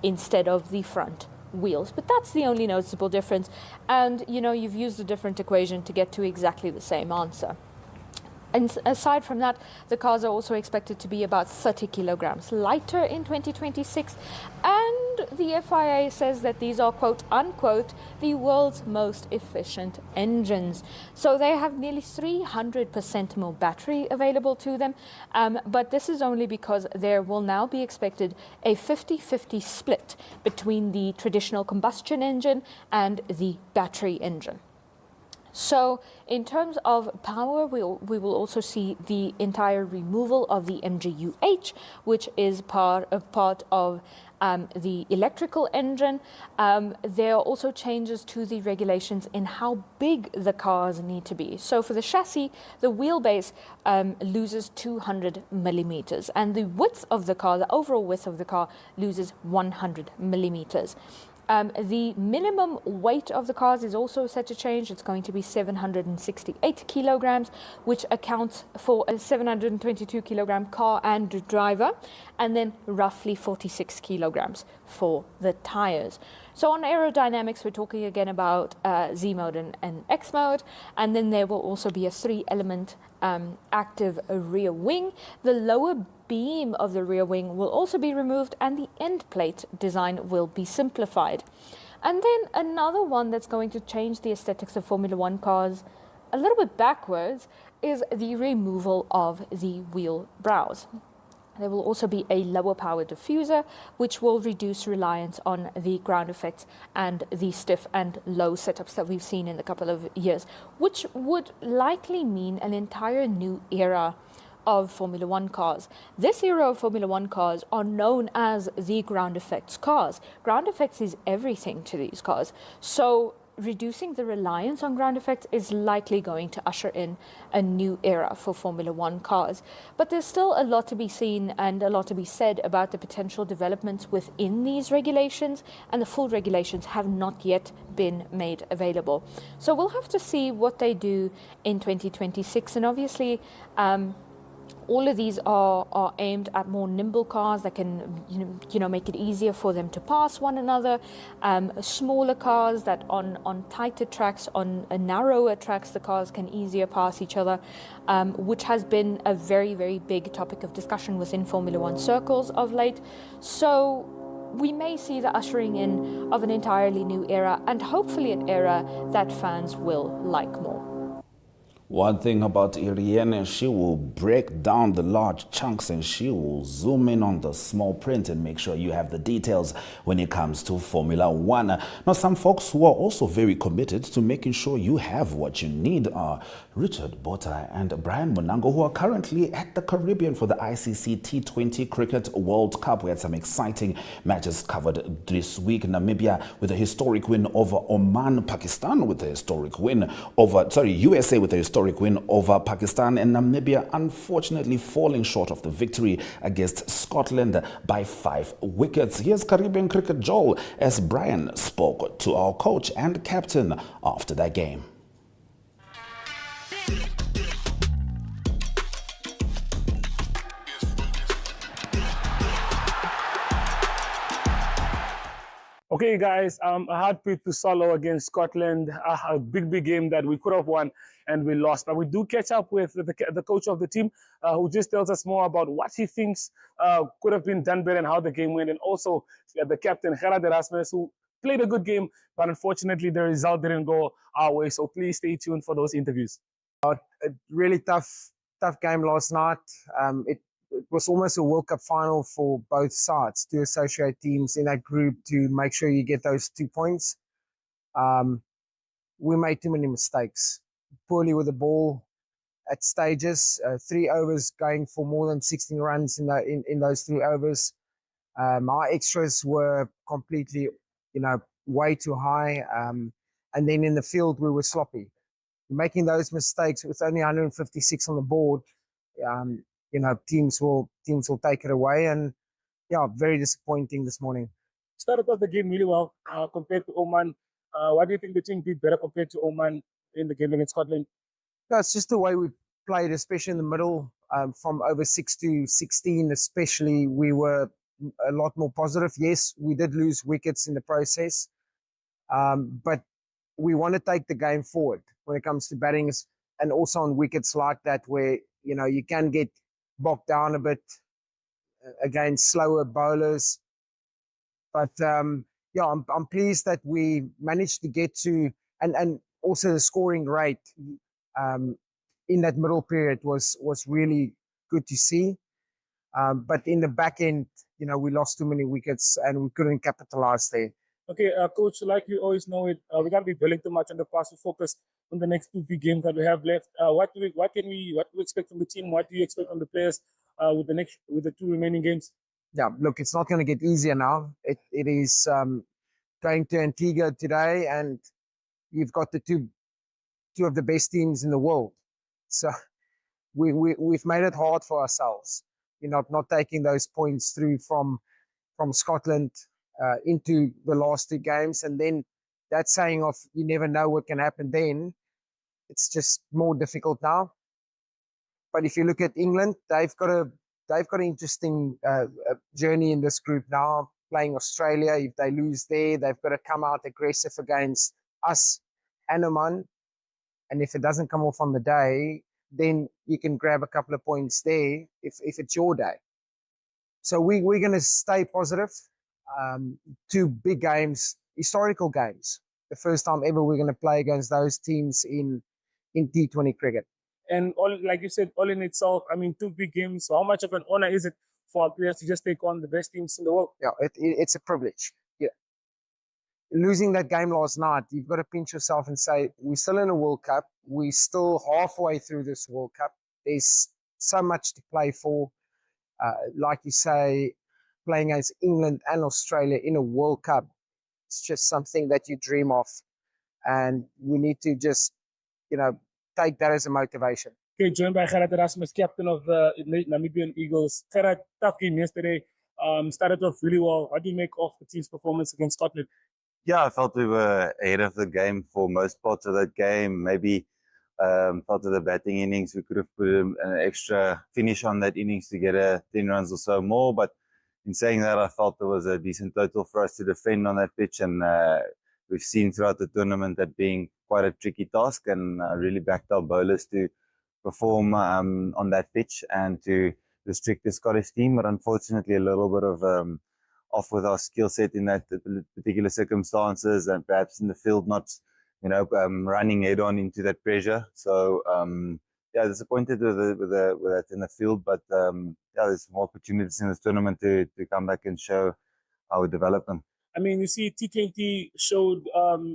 instead of the front wheels. But that's the only noticeable difference. And, you've used a different equation to get to exactly the same answer. And aside from that, the cars are also expected to be about 30 kilograms lighter in 2026. And the FIA says that these are, quote unquote, the world's most efficient engines. So they have nearly 300% more battery available to them. But this is only because there will now be expected a 50-50 split between the traditional combustion engine and the battery engine. So in terms of power, we will also see the entire removal of the MGU-H, which is part of the electrical engine. There are also changes to the regulations in how big the cars need to be. So for the chassis, the wheelbase loses 200 millimeters, and the width of the car, the overall width of the car, loses 100 millimeters. The minimum weight of the cars is also set to change. It's going to be 768 kilograms, which accounts for a 722 kilogram car and driver, and then roughly 46 kilograms for the tires. So on aerodynamics, we're talking again about Z mode and X mode, and then there will also be a 3-element active rear wing. The lower beam of the rear wing will also be removed, and the end plate design will be simplified. And then another one that's going to change the aesthetics of Formula One cars a little bit backwards is the removal of the wheel brows. There will also be a lower power diffuser, which will reduce reliance on the ground effects and the stiff and low setups that we've seen in a couple of years, which would likely mean an entire new era of Formula One cars. This era of Formula One cars are known as the ground effects cars. Ground effects is everything to these cars. So reducing the reliance on ground effects is likely going to usher in a new era for Formula One cars. But there's still a lot to be seen and a lot to be said about the potential developments within these regulations, and the full regulations have not yet been made available. So we'll have to see what they do in 2026, and obviously all of these are aimed at more nimble cars that can, make it easier for them to pass one another. Smaller cars that on tighter tracks, on narrower tracks, the cars can easier pass each other, which has been a very, very big topic of discussion within Formula One circles of late. So we may see the ushering in of an entirely new era, and hopefully an era that fans will like more. One thing about Irene, she will break down the large chunks and she will zoom in on the small print and make sure you have the details when it comes to Formula One. Now, some folks who are also very committed to making sure you have what you need are Richard Botha and Brian Monango, who are currently at the Caribbean for the ICC T20 Cricket World Cup. We had some exciting matches covered this week. Namibia with a historic win over Oman, Pakistan with a historic win over, USA with a historic win over Pakistan, and Namibia unfortunately falling short of the victory against Scotland by 5 wickets. Here's Caribbean Cricket Joel as Brian spoke to our coach and captain after that game. Okay, guys, a hard pill to swallow against Scotland, a big game that we could have won and we lost. But we do catch up with the coach of the team, who just tells us more about what he thinks could have been done better and how the game went. And also the captain, Gerard Erasmus, who played a good game, but unfortunately the result didn't go our way. So please stay tuned for those interviews. A really tough game last night. It was almost a World Cup final for both sides, to associate teams in that group to make sure you get those 2 points. We made too many mistakes, poorly with the ball at stages, 3 overs going for more than 16 runs in those 3 overs. Our extras were completely, way too high. And then in the field, we were sloppy. Making those mistakes with only 156 on the board, teams will take it away, and very disappointing this morning. Started off the game really well compared to Oman. What do you think the team did better compared to Oman in the game against Scotland? No, it's just the way we played, especially in the middle, from over 6 to 16 especially. We were a lot more positive. Yes, we did lose wickets in the process, but we want to take the game forward when it comes to batting, and also on wickets like that where you can get bogged down a bit against slower bowlers. But yeah, I'm pleased that we managed to get to, and also the scoring rate in that middle period was really good to see. But in the back end, we lost too many wickets and we couldn't capitalize there. Okay, Coach, like you always know it, we can't be dwelling too much on the past. We focus on the next two big games that we have left. What do we expect from the team? What do you expect from the players with the two remaining games? Yeah, look, it's not going to get easier now. It is going to Antigua today, and you've got the two of the best teams in the world. So we've made it hard for ourselves. Not taking those points through from Scotland into the last two games, and then that saying of you never know what can happen then, it's just more difficult now. But if you look at England, they've got an interesting journey in this group now, playing Australia. If they lose there, they've got to come out aggressive against us and Oman. And if it doesn't come off on the day, then you can grab a couple of points there if it's your day. So we're going to stay positive. Two big games, historical games. The first time ever we're going to play against those teams in T20 cricket. And like you said, all in itself, I mean, two big games. So how much of an honor is it for our players to just take on the best teams in the world? Yeah, it's a privilege. Yeah. Losing that game last night, you've got to pinch yourself and say, we're still in a World Cup. We're still halfway through this World Cup. There's so much to play for. Like you say, playing against England and Australia in a World Cup, it's just something that you dream of. And we need to just, take that as a motivation. Okay, joined by Gerard Erasmus, captain of the Namibian Eagles. Gerard, tough game yesterday. Started off really well. What do you make of the team's performance against Scotland? Yeah, I felt we were ahead of the game for most parts of that game. Maybe felt that the batting innings, we could have put an extra finish on that innings to get 10 runs or so more. But in saying that, I felt there was a decent total for us to defend on that pitch. And we've seen throughout the tournament that being quite a tricky task, and really backed our bowlers to perform on that pitch and to restrict the Scottish team. But unfortunately, a little bit of off with our skill set in that particular circumstances, and perhaps in the field not, running head on into that pressure. So yeah, disappointed with that in the field. But yeah, there's more opportunities in this tournament to come back and show how we develop them. I mean, you see, T20 showed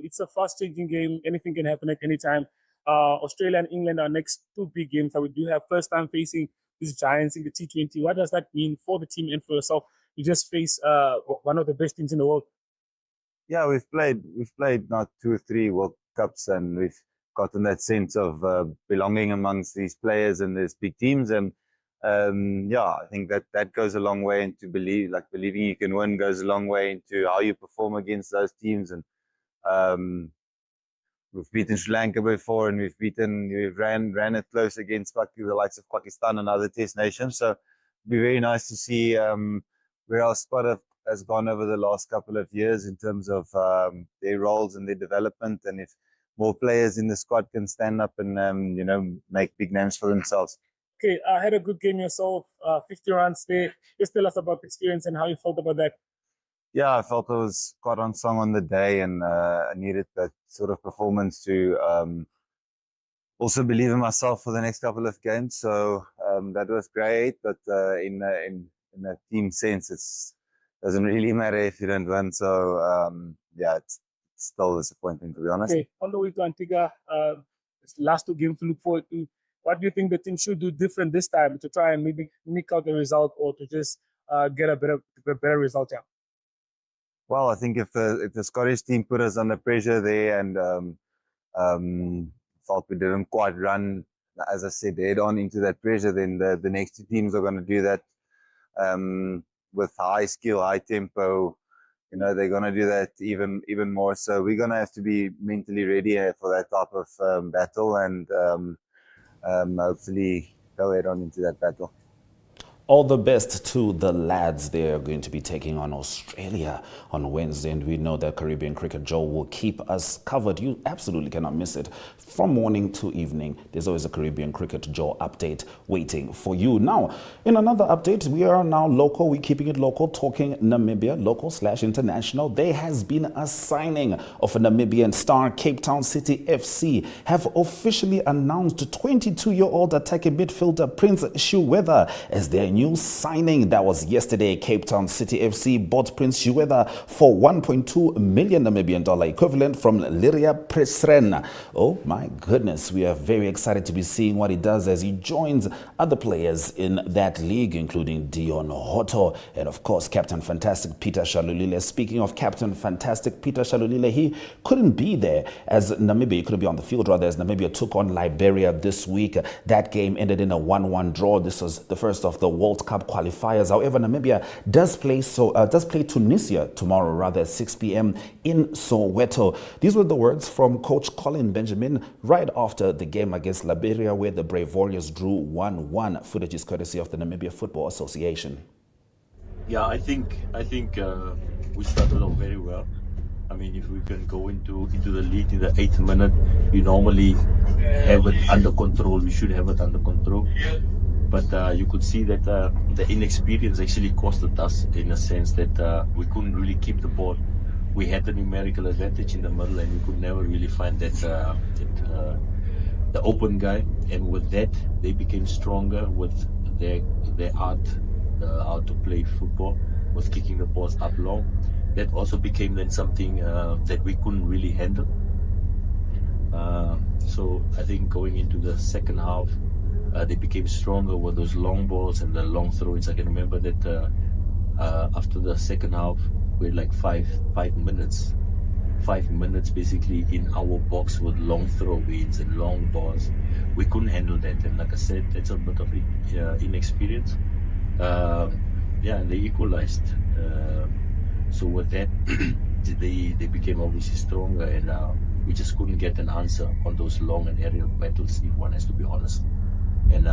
it's a fast-changing game. Anything can happen at any time. Australia and England are next two big games that we do have. First time facing these giants in the T20. What does that mean for the team and for yourself? You just face one of the best teams in the world. Yeah, we've played not 2 or 3 World Cups, and we've gotten that sense of belonging amongst these players and these big teams. And yeah, I think that goes a long way into believing you can win goes a long way into how you perform against those teams. And we've beaten Sri Lanka before, and we've ran it close against the likes of Pakistan and other Test nations. So it'd be very nice to see where our squad has gone over the last couple of years in terms of their roles and their development, and if more players in the squad can stand up and make big names for themselves. Okay, I had a good game yourself, 50 runs there. Just tell us about the experience and how you felt about that. Yeah, I felt I was quite on song on the day, and I needed that sort of performance to also believe in myself for the next couple of games. So that was great, but in a team sense, it doesn't really matter if you don't win. So yeah, it's still disappointing, to be honest. Okay, on the way to Antigua, last two games to look forward to. What do you think the team should do different this time to try and maybe nick out the result, or to just get a better result here? Well, I think if the Scottish team put us under pressure there and thought we didn't quite run, as I said, head on into that pressure, then the next two teams are going to do that with high skill, high tempo. They're going to do that even more. So we're going to have to be mentally ready for that type of battle, and hopefully go head on into that battle. All the best to the lads. They are going to be taking on Australia on Wednesday, and we know that Caribbean Cricket Joe will keep us covered. You absolutely cannot miss it. From morning to evening, there's always a Caribbean Cricket Joe update waiting for you. Now, in another update, we are now local. We're keeping it local, talking Namibia, local/international. There has been a signing of a Namibian star. Cape Town City FC have officially announced 22-year-old attacking midfielder Prince Shuwetha as their new signing. That was yesterday. Cape Town City FC bought Prince Shuwetha for 1.2 million Namibian dollar equivalent from Liria Presren. Oh my goodness, we are very excited to be seeing what he does as he joins other players in that league, including Dion Hotto and of course Captain Fantastic Peter Shalulile. Speaking of Captain Fantastic Peter Shalulile, he couldn't be there as Namibia, he couldn't be on the field rather, as Namibia took on Liberia this week. That game ended in a 1-1 draw. This was the first of the World Cup qualifiers. However, Namibia does play Tunisia tomorrow, rather at 6 p.m. in Soweto. These were the words from Coach Colin Benjamin right after the game against Liberia, where the Brave Warriors drew 1-1. Footage is courtesy of the Namibia Football Association. Yeah, I think we started off very well. I mean, if we can go into the lead in the 8th minute, we normally have it under control. We should have it under control. But you could see that the inexperience actually costed us, in a sense that we couldn't really keep the ball. We had the numerical advantage in the middle, and we could never really find the open guy. And with that, they became stronger with their art, how to play football, with kicking the balls up long. That also became then something that we couldn't really handle. So I think going into the second half, they became stronger with those long balls and the long throw-ins. I can remember that after the second half, we had like 5 minutes basically in our box with long throw-ins and long balls. We couldn't handle that, and like I said, that's a bit of inexperience. Yeah, and they equalized. So with that, they became obviously stronger, and we just couldn't get an answer on those long and aerial battles, if one has to be honest. And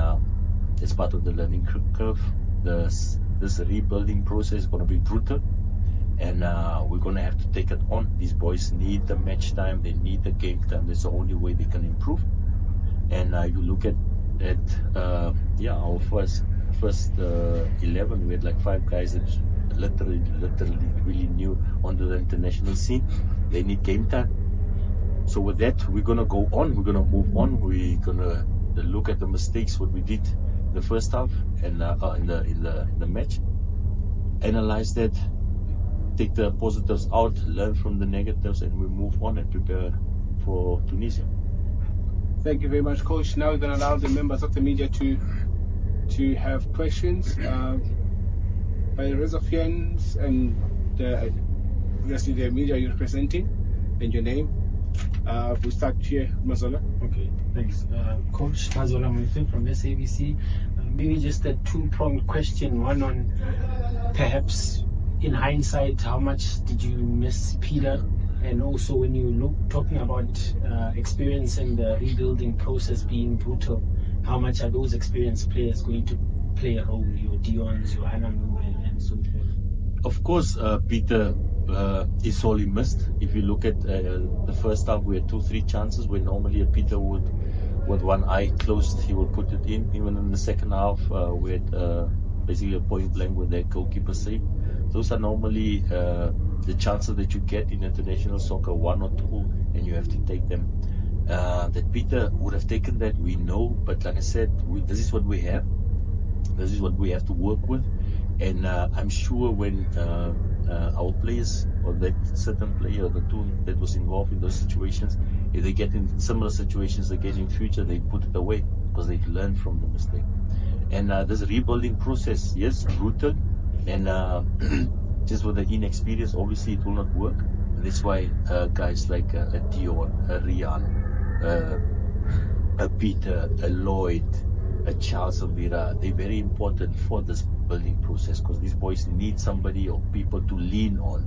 it's part of the learning curve. This rebuilding process is going to be brutal, and we're going to have to take it on. These boys need the match time, they need the game time. That's the only way they can improve. And you look at our first 11, we had like 5 guys that literally really new onto the international scene. They need game time. So with that, we're going to go on, we're going to move on, we're going to look at the mistakes what we did in the first half and in the match, analyze that, take the positives out, learn from the negatives, and we move on and prepare for Tunisia. Thank you very much, Coach. Now we're going to allow the members of the media to have questions. By raise of hands and obviously the media you're representing and your name. We'll start here, Mazola. Okay, thanks. Coach Mazola Muthu from SABC. Maybe just a two-pronged question. One on perhaps in hindsight, how much did you miss Peter? And also when you talking about experience and the rebuilding process being brutal, how much are those experienced players going to play a role? Your Dions, your Anamu, and so forth. Of course, Peter is sorely missed. If you look at the first half, we had 2-3 chances where normally a Peter would, with one eye closed, he would put it in. Even in the second half, we had basically a point blank with their goalkeeper saved. Those are normally the chances that you get in international soccer, 1 or 2, and you have to take them. That Peter would have taken that, we know, but like I said, this is what we have. This is what we have to work with. And I'm sure when our players, or that certain player or the two that was involved in those situations, if they get in similar situations again in future, they put it away because they've learned from the mistake. And this rebuilding process, yes, brutal, and just with the inexperience, obviously it will not work. And that's why guys like a Dion, a Rian, a Peter, a Lloyd, a Charles Avira, they're very important for this building process, because these boys need somebody or people to lean on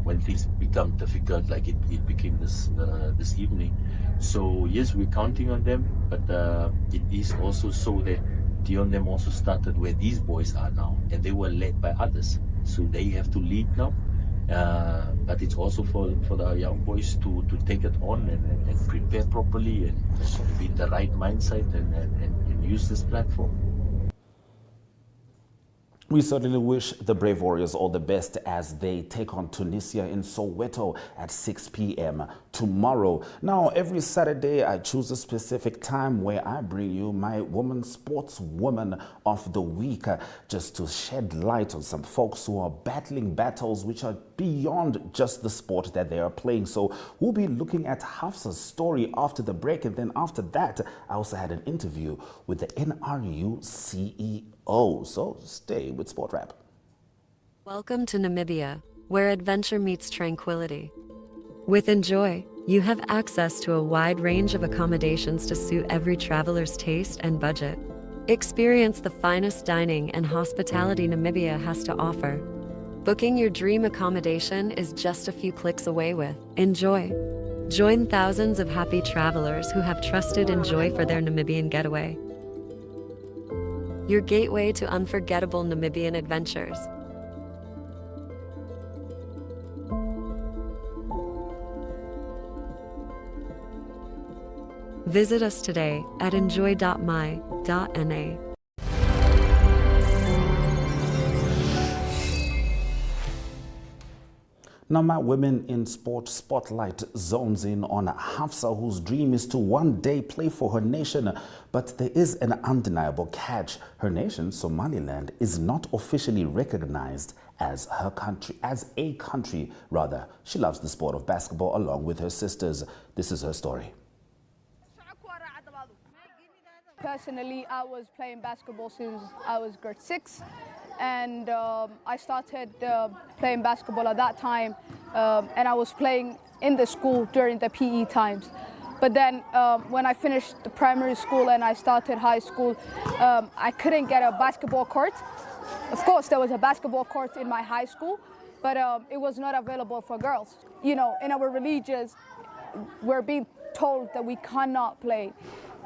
when things become difficult, like it became this evening. So yes, we're counting on them, but it is also so that Dion them also started where these boys are now, and they were led by others. So they have to lead now. But it's also for the young boys to take it on and prepare properly and be in the right mindset and use this platform. We certainly wish the Brave Warriors all the best as they take on Tunisia in Soweto at 6 p.m. tomorrow. Now, every Saturday, I choose a specific time where I bring you my Women's Sportswoman of the Week, just to shed light on some folks who are battling battles which are beyond just the sport that they are playing. So we'll be looking at Hafsa's story after the break, and then after that, I also had an interview with the NRU CEO. So stay with Sport Wrap. Welcome to Namibia, where adventure meets tranquility. With Enjoy, you have access to a wide range of accommodations to suit every traveler's taste and budget. Experience the finest dining and hospitality Namibia has to offer. Booking your dream accommodation is just a few clicks away with Enjoy. Join thousands of happy travelers who have trusted Enjoy for their Namibian getaway. Your gateway to unforgettable Namibian adventures. Visit us today at enjoy.my.na. Now, my Women in Sport spotlight zones in on Hafsa, whose dream is to one day play for her nation. But there is an undeniable catch. Her nation, Somaliland, is not officially recognized as her country, as a country, rather. She loves the sport of basketball along with her sisters. This is her story. Personally, I was playing basketball since I was grade 6. And I started playing basketball at that time, and I was playing in the school during the PE times. But then when I finished the primary school and I started high school, I couldn't get a basketball court. Of course, there was a basketball court in my high school, but it was not available for girls. You know, in our religions, we're being told that we cannot play.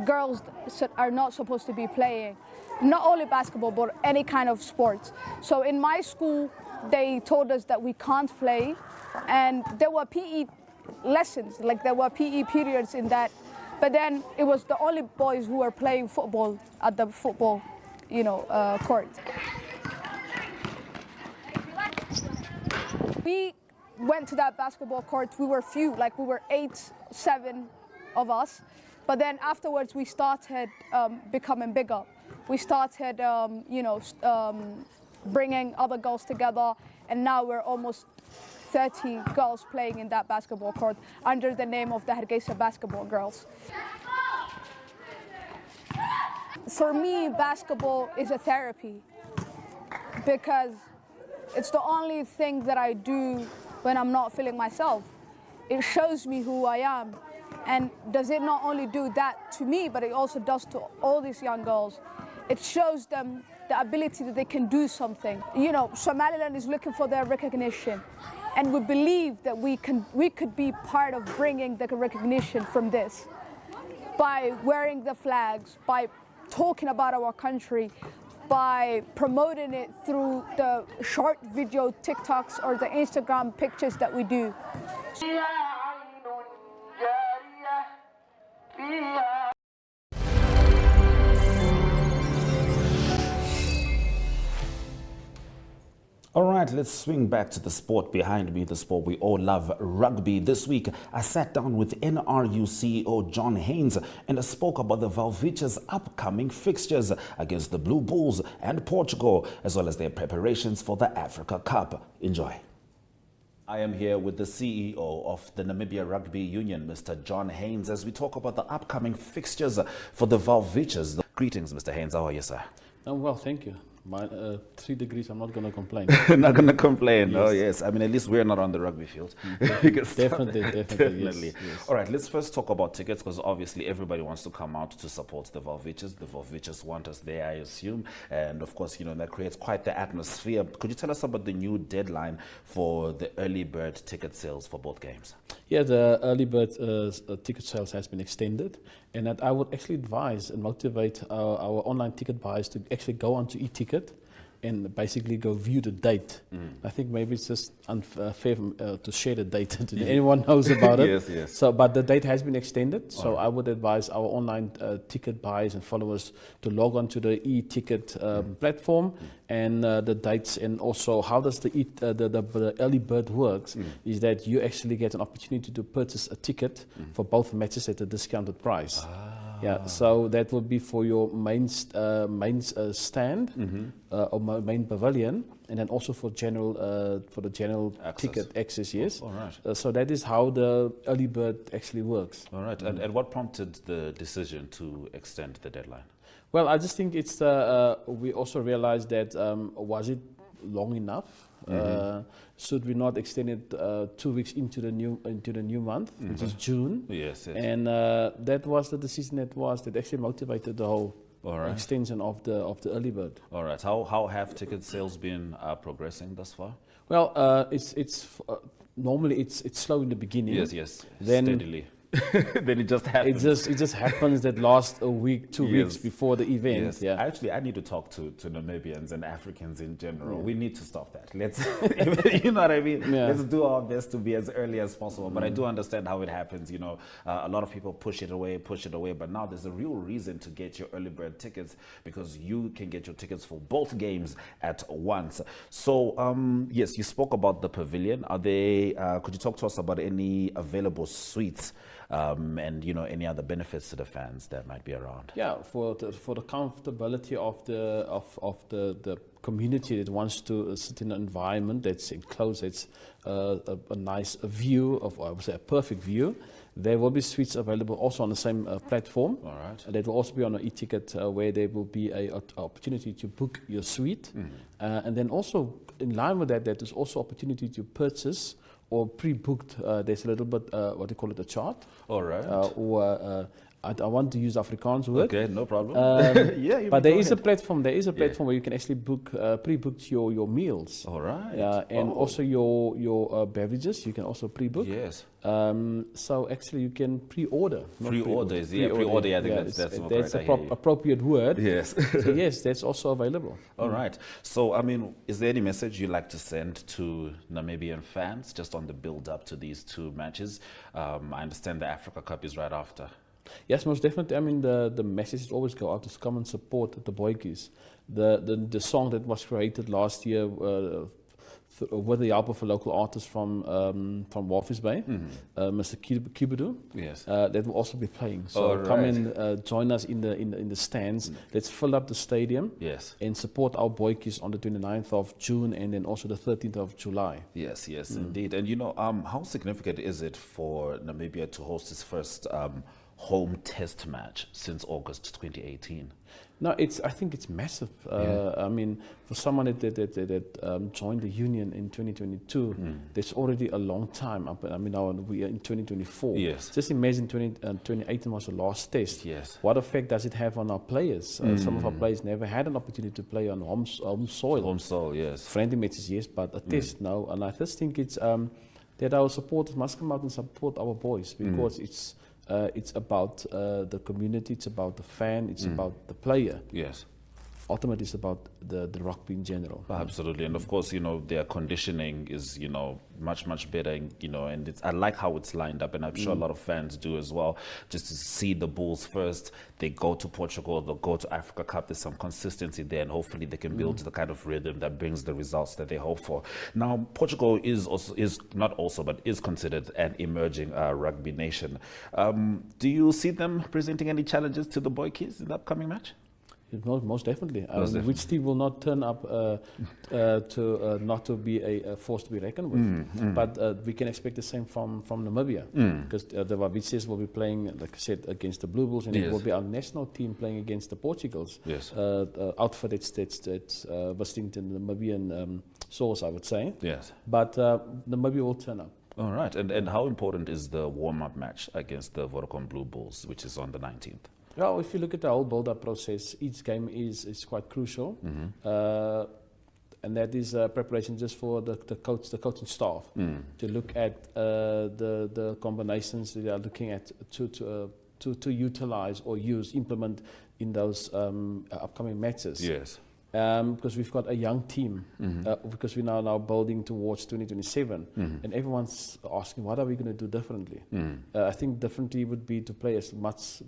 Girls are not supposed to be playing. Not only basketball, but any kind of sports. So in my school, they told us that we can't play, and there were PE lessons, like there were PE periods in that. But then it was the only boys who were playing football at the football, court. We went to that basketball court. We were few, like we were 8, 7 of us. But then afterwards, we started becoming bigger. We started, bringing other girls together, and now we're almost 30 girls playing in that basketball court under the name of the Hargeisa Basketball Girls. For me, basketball is a therapy because it's the only thing that I do when I'm not feeling myself. It shows me who I am. And does it not only do that to me, but it also does to all these young girls. It shows them the ability that they can do something. You know, Somaliland is looking for their recognition, and we believe that we could be part of bringing the recognition from this by wearing the flags, by talking about our country, by promoting it through the short video TikToks or the Instagram pictures that we do. All right, let's swing back to the sport behind me, the sport we all love, rugby. This week, I sat down with NRU CEO John Haynes and I spoke about the Valvichas' upcoming fixtures against the Blue Bulls and Portugal, as well as their preparations for the Africa Cup. Enjoy. I am here with the CEO of the Namibia Rugby Union, Mr. John Haynes, as we talk about the upcoming fixtures for the Valvichas. Greetings, Mr. Haynes. How are you, sir? Oh, well, thank you. 3 degrees, I'm not going to complain. Not going to complain. Yes. Oh, yes. I mean, at least we're not on the rugby field. We can stop Definitely, there. definitely. Yes. All right, let's first talk about tickets because obviously everybody wants to come out to support the Volviches. The Volviches want us there, I assume. And of course, that creates quite the atmosphere. Could you tell us about the new deadline for the early bird ticket sales for both games? Yeah, the early bird ticket sales has been extended, and that I would actually advise and motivate our online ticket buyers to actually go onto eTicket and basically go view the date. I think maybe it's just unfair to share the date until anyone knows about it. Yes, yes. So, but the date has been extended. So I would advise our online ticket buyers and followers to log on to the e-ticket platform and the dates, and also how does the early bird works is that you actually get an opportunity to purchase a ticket for both matches at a discounted price. Yeah, so that will be for your main stand or main pavilion, and then also for the general Access. ticket access. Yes. All right. So that is how the early bird actually works. All right. And what prompted the decision to extend the deadline? Well, I just think it's we also realized that was it long enough? Should we not extend it 2 weeks into the new month, which is June? Yes. And that was the decision that actually motivated the whole All right. extension of the early bird. All right. How have ticket sales been progressing thus far? Well, it's normally it's slow in the beginning. Yes. Then Steadily. Then it just happens. It just happens that last a week, 2 weeks Yes. before the event. Yes. Yeah. Actually, I need to talk to Namibians and Africans in general. We need to stop that. Let's, you know what I mean? Yeah. Let's do our best to be as early as possible. But I do understand how it happens. A lot of people push it away. But now there's a real reason to get your early bird tickets because you can get your tickets for both games at once. So, yes, you spoke about the pavilion. Are they? Could you talk to us about any available suites? And any other benefits to the fans that might be around. Yeah, for the comfortability of the community that wants to sit in an environment that's enclosed, it's a nice view of, I would say, a perfect view. There will be suites available also on the same platform. All right. That will also be on an e-ticket where there will be an opportunity to book your suite. And then also in line with that, there's also opportunity to purchase or pre-booked. There's a little bit, what do you call it, a chart? All right. I want to use Afrikaans word. Okay, no problem. But there is a platform. There is a platform where you can actually book pre-book your meals. All right. And also your beverages. You can also pre-book. Yes. So actually, you can pre-order. Pre-order. I think that's appropriate word. Yes. So yes, that's also available. All right. So is there any message you'd like to send to Namibian fans just on the build-up to these two matches? I understand the Africa Cup is right after. Yes, most definitely. I mean, the message always go out to come and support the Boykies. The song that was created last year with the help of a local artist from Walvis Bay, Mr. Kibudu. Yes. That will also be playing. So come and join us in the stands. Let's fill up the stadium. Yes. And support our Boykies on the 29th of June and then also the 13th of July. Yes, indeed. And how significant is it for Namibia to host its first home test match since August 2018? No, I think it's massive. I mean, for someone that joined the union in 2022, that's already a long time. Now we are in 2024. Yes. Just imagine 2018 was the last test. Yes. What effect does it have on our players? Some of our players never had an opportunity to play on home soil. Home soil, yes. Friendly matches, yes, but a test, no. And I just think it's that our supporters must come out and support our boys because it's about the community, it's about the fan, it's about the player. Yes. Ultimately, it's about the rugby in general. Absolutely. And of course, their conditioning is, much, much better, and I like how it's lined up, and I'm sure a lot of fans do as well, just to see the Bulls first. They go to Portugal, they'll go to Africa Cup, there's some consistency there, and hopefully they can build the kind of rhythm that brings the results that they hope for. Now, Portugal is considered an emerging rugby nation. Do you see them presenting any challenges to the Boykies in the upcoming match? Most definitely. Most definitely. Which team will not turn up not to be a force to be reckoned with? But we can expect the same from Namibia, because the Wawitsi's will be playing, like I said, against the Blue Bulls, and it will be our national team playing against the Portugals. Yes. Outfit it's Washington, Namibian source, I would say. Yes. But Namibia will turn up. All right. And how important is the warm-up match against the Vodacom Blue Bulls, which is on the 19th? Well, if you look at the whole build-up process, each game is quite crucial, and that is preparation just for the coaching staff to look at the combinations that they are looking at to utilize or implement in those upcoming matches. Yes. Because we've got a young team, because we're now building towards 2027, and everyone's asking, what are we going to do differently? I think differently would be to play as much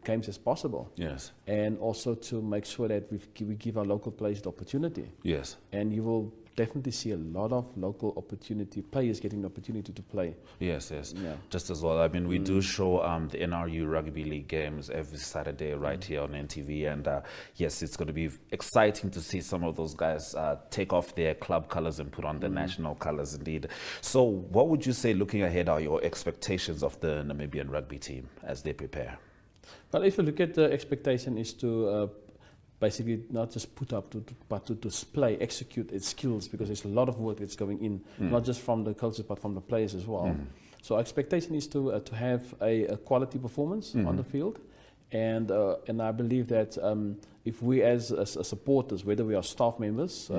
games as possible. Yes. And also to make sure that we give our local players the opportunity. Yes. And you will definitely see a lot of local players getting the opportunity to play. Yes, yes. Yeah. Just as well. I mean, we do show the NRU Rugby League games every Saturday right here on NTV. And yes, it's going to be exciting to see some of those guys take off their club colors and put on their national colors indeed. So what would you say, looking ahead, are your expectations of the Namibian rugby team as they prepare? Well, if you look at the expectation is to basically not just put up, but to display, execute its skills, because there's a lot of work that's going in, not just from the coaches, but from the players as well. So our expectation is to have a quality performance on the field. And I believe that if we as supporters, whether we are staff members,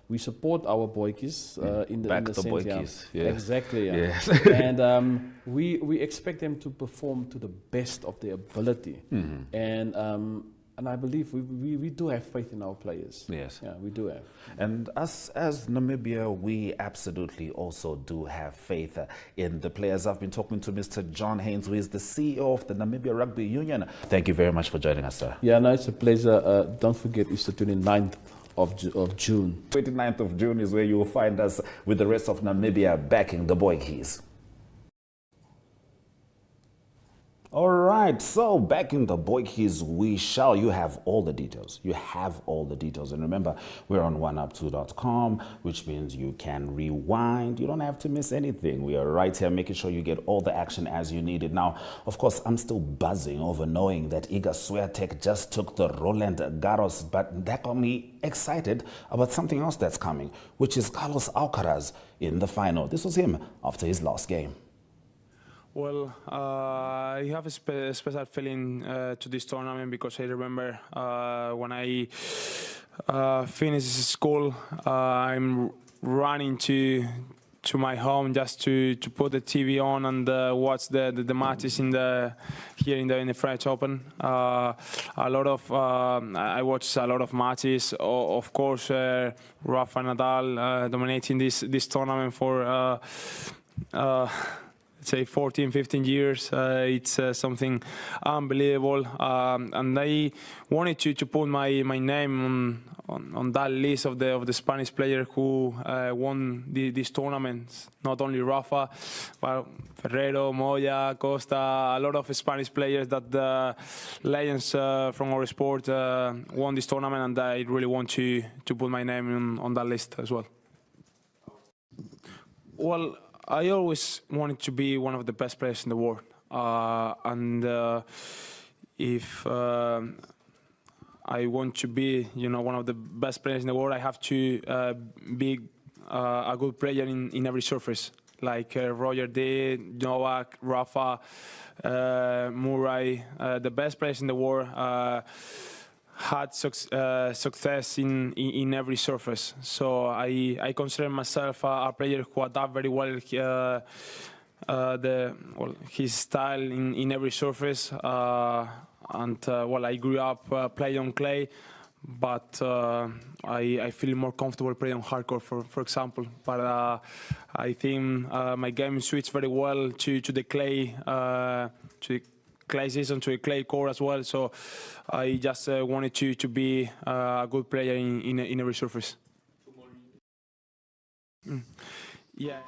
we support our boykies in the sense, boykies. Yeah. Exactly. Yeah. Yes. And we expect them to perform to the best of their ability. And I believe we do have faith in our players. Yes. Yeah, we do have. And us as Namibia, we absolutely also do have faith in the players. I've been talking to Mr. John Haynes, who is the CEO of the Namibia Rugby Union. Thank you very much for joining us, sir. Yeah, no, it's a pleasure. Don't forget, it's the 29th of June. 29th of June is where you will find us with the rest of Namibia backing the boykies. All right, so back in the boykies we shall. You have all the details. You have all the details. And remember, we're on oneup2.com, which means you can rewind. You don't have to miss anything. We are right here making sure you get all the action as you need it. Now, of course, I'm still buzzing over knowing that Iga Swiatek just took the Roland Garros, but that got me excited about something else that's coming, which is Carlos Alcaraz in the final. This was him after his last game. Well, I have a special feeling to this tournament because I remember when I finished school, I'm running to my home just to put the TV on and watch the matches here in the French Open. I watched a lot of matches. Of course, Rafa Nadal dominating this tournament for. Say 14, 15 years. It's something unbelievable, and I wanted to put my name on that list of the Spanish players who won these tournaments. Not only Rafa, but Ferrero, Moya, Costa, a lot of Spanish players that legends from our sport won this tournament, and I really want to put my name on that list as well. Well, I always wanted to be one of the best players in the world, and if I want to be, one of the best players in the world, I have to be a good player in every surface, like Roger did, Novak, Rafa, Murray, the best players in the world. Had success in every surface, so I consider myself a player who adapt very well his style in every surface. I grew up playing on clay, but I feel more comfortable playing on hardcore, for example. But I think my game switched very well to the clay, clay season, to a clay court as well. So I just wanted to be a good player in every surface. Yeah.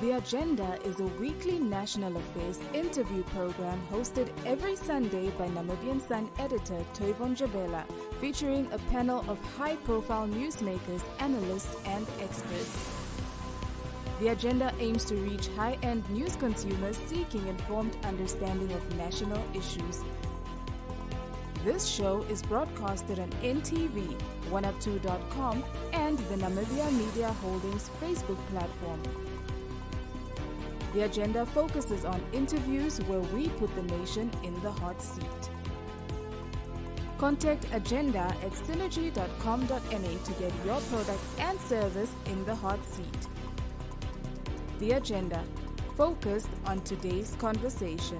The Agenda is a weekly national affairs interview program hosted every Sunday by Namibian Sun editor Toyvon Jabela, featuring a panel of high-profile newsmakers, analysts, and experts. The Agenda aims to reach high-end news consumers seeking informed understanding of national issues. This show is broadcasted on NTV, 1up2.com, and the Namibia Media Holdings Facebook platform. The Agenda focuses on interviews where we put the nation in the hot seat. Contact Agenda at synergy.com.na to get your product and service in the hot seat. The Agenda, focused on today's conversation.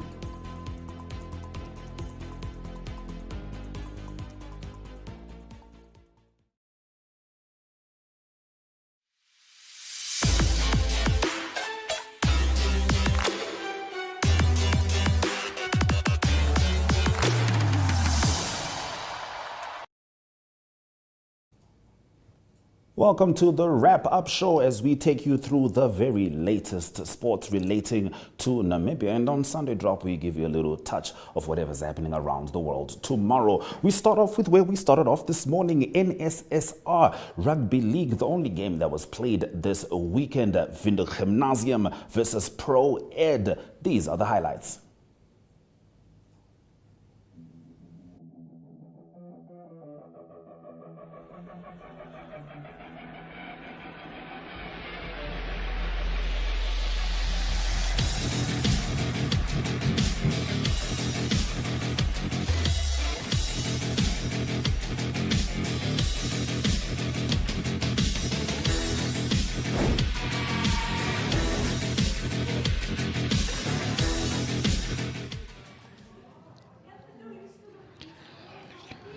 Welcome to the wrap-up show as we take you through the very latest sports relating to Namibia. And on Sunday Drop, we give you a little touch of whatever's happening around the world. Tomorrow, we start off with where we started off this morning, NSSR Rugby League, the only game that was played this weekend, Vindhoek Gymnasium versus Pro Ed. These are the highlights.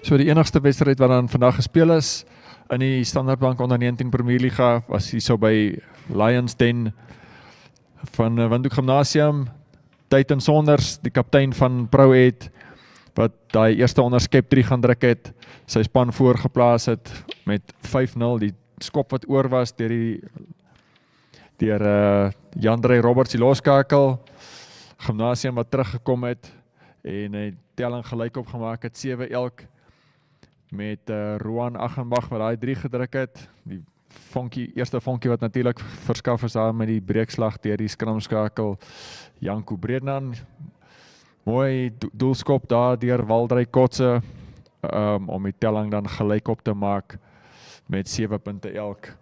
So die enigste wedstryd wat dan vandag gespeel is in die Standard Bank onder 19 Premier Liga was hier so by Lions Den van Windhoek Gymnasium. Teitan Sonders, die kaptein van Pro Ed, wat daai eerste onderskep 3 gaan druk het, sy span voorgeplaas het met 5-0, die skop wat oor was deur Jandrey Roberts die loskakel, Gymnasium wat teruggekom het en die telling gelyk opgemaak het 7 elk met Roan Achenbach wat daai 3 gedruk het. Die eerste vonkie wat natuurlik verskaf is daar met die breekslag deur die skramskakel Janko Breednan. Mooi doelskop daar deur Waldrey Kotse om die telling dan gelyk op te maak met 7 punte elk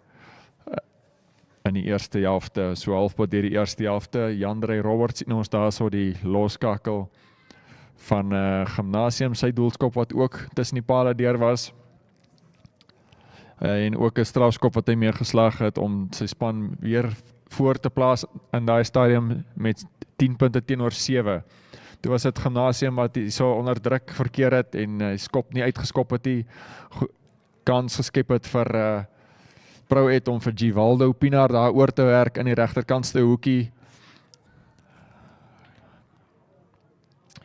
in die eerste helfte. So halfpad deur die eerste helfte. Jandrey Roberts sien ons daar so die loskakel van Gymnasium, sy doelskop wat ook tussen die pale deur was. En ook 'n strafskop wat hy mee geslag het om sy span weer voor te plaas in daai stadium met 10 punte teenoor 7. Toe was dit Gymnasium wat so onder druk verkeer het en hy skop nie uitgeskop het nie. Kans geskep het vir Pro Ed om vir Givaldo Pinar daar oor te werk in die regterkantste hoekie.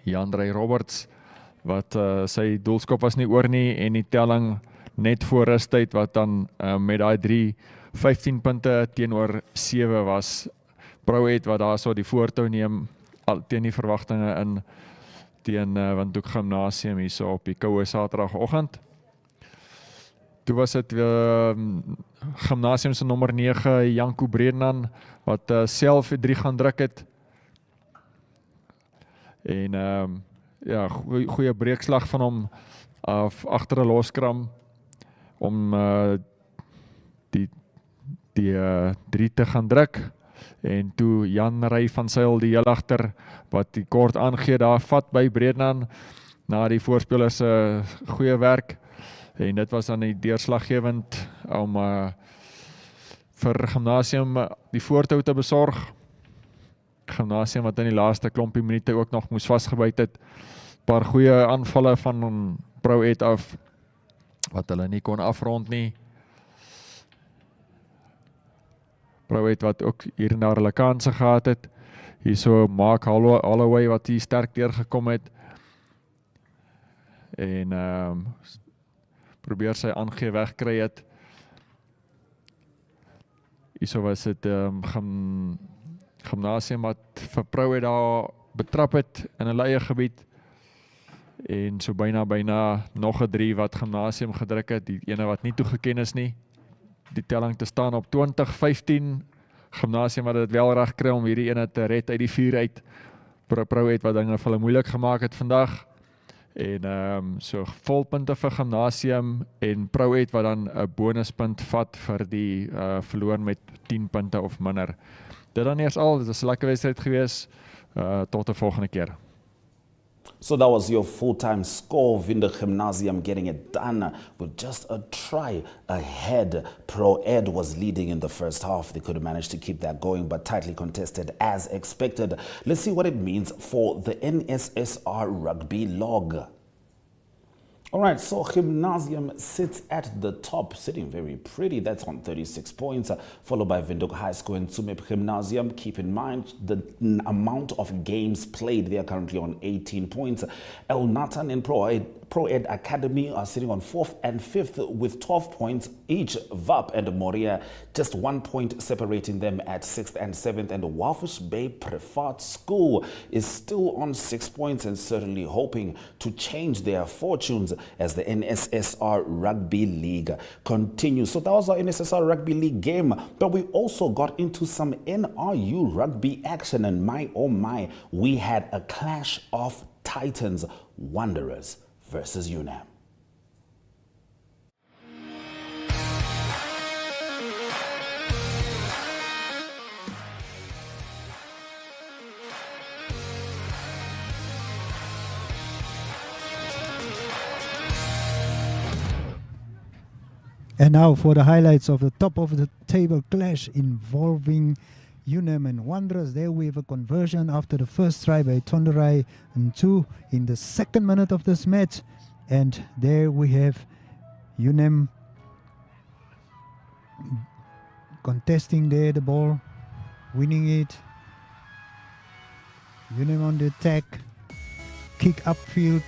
Jandrey Roberts wat sy doelskop was nie oor nie en die telling net voor rustyd wat dan met daai 15 punte teenoor 7 was. Pro Ed wat daar so die voortou neem teen die verwagtinge in teen Windhoek Gymnasium hier so op die koue Saterdagoggend. Toe was dit Gymnasium se nommer 9 Janko Breednan wat self 3 gaan druk het. En ja, goeie breekslag van hom agter 'n loskram om die 3 te gaan druk. En toe Jan Ry van Sail die heel agter wat die kort aangee daar vat by Breednan na die voorspelers se goeie werk. En dit was dan die deurslaggewend om vir Gymnasium die voortou te besorg. Gymnasium wat in die laaste klompie minute ook nog moes vasgebyt het. Paar goeie aanvalle van Pro Ed af wat hulle nie kon afrond nie. Pro Ed wat ook hier en daar hulle kanse gehad het. Hier so Mark Holloway wat hier sterk deurgekom het. En probeer sy aangee wegkry het. Hier so was dit Gimnasium wat vir Proed daar betrap het in hulle eie gebied. En so byna nog 'n 3 wat Gimnasium gedruk het, die ene wat nie toegeken is nie. Die telling te staan op 20-15. Gimnasium wat dit wel reg kry om hierdie ene te red uit die vuur uit. Proed wat dinge vir hulle moeilik gemaak het vandag. En so volpunte vir Gimnasium en Proed wat dan 'n bonuspunt vat vir die verloor met 10 punte of minder. Dit dan eers al, dit was 'n lekker wedstryd gewees. Tot 'n volgende keer. So that was your full-time score. Vindhoek Gymnasium getting it done with just a try ahead. Pro-Ed was leading in the first half. They could have managed to keep that going, but tightly contested as expected. Let's see what it means for the NSSR rugby log. All right, so Gymnasium sits at the top, sitting very pretty. That's on 36 points, followed by Windhoek High School and Tsumeb Gymnasium. Keep in mind the amount of games played. They are currently on 18 points. El Natan and Pro-Ed Academy are sitting on 4th and 5th with 12 points each. VAP and Moria, just 1 point separating them at 6th and 7th. And Walvish Bay Preferred School is still on 6 points and certainly hoping to change their fortunes as the NSSR Rugby League continues. So that was our NSSR Rugby League game, but we also got into some NRU rugby action, and my oh my, we had a clash of titans, Wanderers versus UNAM. And now for the highlights of the top of the table clash involving UNAM and Wanderers. There we have a conversion after the first try by Tonderai and 2 in the 2nd minute of this match. And there we have UNAM contesting there the ball, winning it. UNAM on the attack, kick upfield,